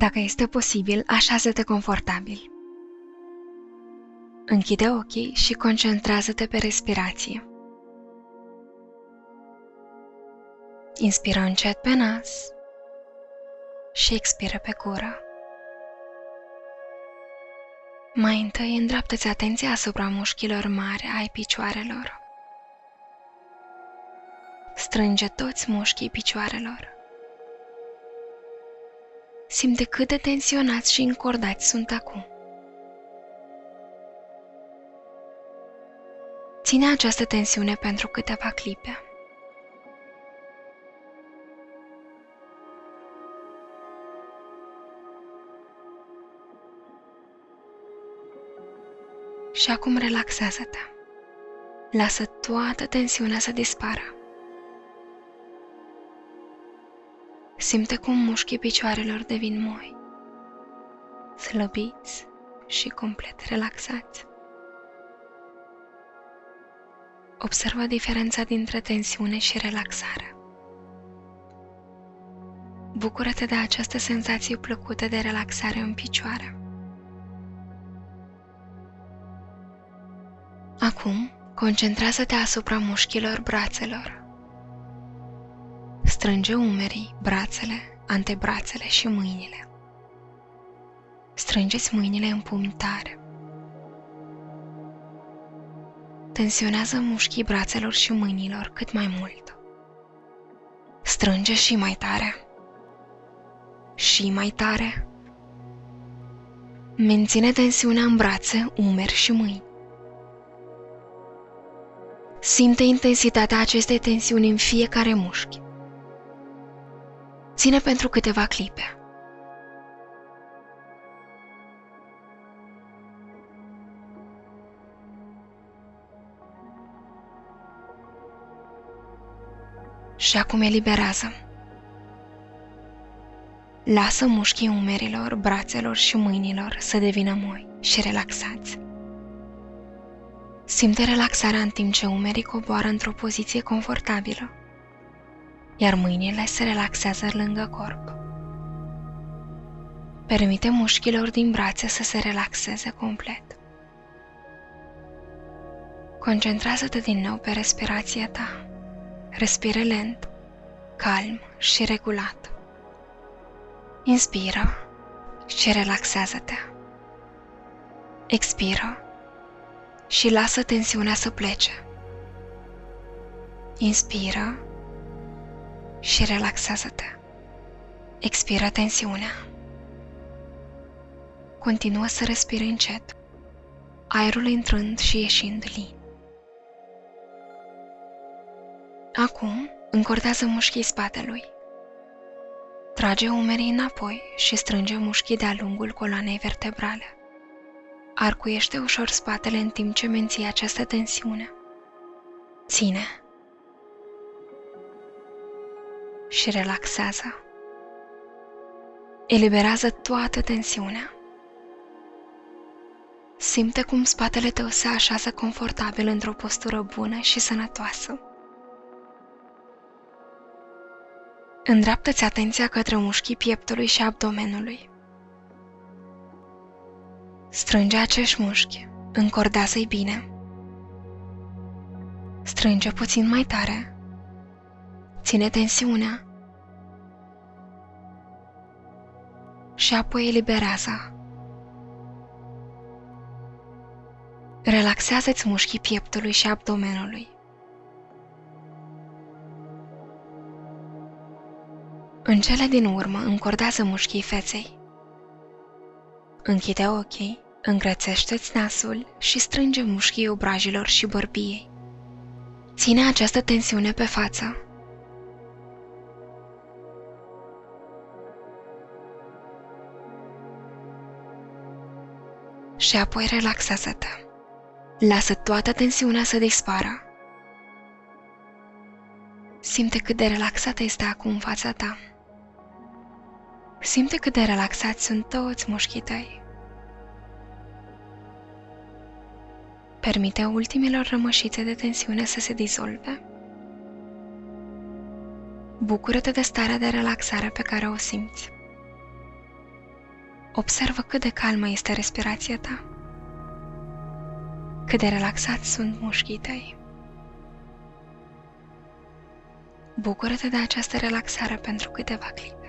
Dacă este posibil, așează-te confortabil. Închide ochii și concentrează-te pe respirație. Inspiră încet pe nas și expiră pe gură. Mai întâi îndreaptă-ți atenția asupra mușchilor mari ai picioarelor. Strânge toți mușchii picioarelor. Simte cât de tensionați și încordați sunt acum. Ține această tensiune pentru câteva clipe. Și acum relaxează-te. Lasă toată tensiunea să dispară. Simte cum mușchii picioarelor devin moi, slăbiți și complet relaxați. Observă diferența dintre tensiune și relaxare. Bucură-te de această senzație plăcută de relaxare în picioare. Acum, concentrează-te asupra mușchilor brațelor. Strânge umerii, brațele, antebrațele și mâinile. Strângeți mâinile în pumni tare. Tensionează mușchii brațelor și mâinilor cât mai mult. Strânge și mai tare. Și mai tare. Menține tensiunea în brațe, umeri și mâini. Simte intensitatea acestei tensiuni în fiecare mușchi. Ține pentru câteva clipe. Și acum eliberează. Lasă mușchii umerilor, brațelor și mâinilor să devină moi și relaxați. Simte relaxarea în timp ce umerii coboară într-o poziție confortabilă, iar mâinile se relaxează lângă corp. Permite mușchilor din brațe să se relaxeze complet. Concentrează-te din nou pe respirația ta. Respiră lent, calm și regulat. Inspiră și relaxează-te. Expiră și lasă tensiunea să plece. Inspiră și relaxează-te. Expiră tensiunea. Continuă să respiri încet, aerul intrând și ieșind lin. Acum, încordează mușchii spatelui. Trage umerii înapoi și strânge mușchii de-a lungul coloanei vertebrale. Arcuiește ușor spatele în timp ce menții această tensiune. Ține și relaxează. Eliberează toată tensiunea. Simte cum spatele tău se așează confortabil într-o postură bună și sănătoasă. Îndreaptă-ți atenția către mușchii pieptului și abdomenului. Strânge acești mușchi, încordează-i bine. Strânge puțin mai tare. Ține tensiunea. Și apoi eliberează. Relaxează-ți mușchii pieptului și abdomenului. În cele din urmă, încordează mușchii feței. Închide ochii, încrețește-ți nasul și strânge mușchii obrajilor și bărbiei. Ține această tensiune pe față. Și apoi relaxează-te. Lasă toată tensiunea să dispară. Simte cât de relaxată este acum fața ta. Simte cât de relaxați sunt toți mușchii tăi. Permite ultimilor rămășițe de tensiune să se dizolve. Bucură-te de starea de relaxare pe care o simți. Observă cât de calmă este respirația ta, cât de relaxați sunt mușchii tăi. Bucură-te de această relaxare pentru câteva clipe.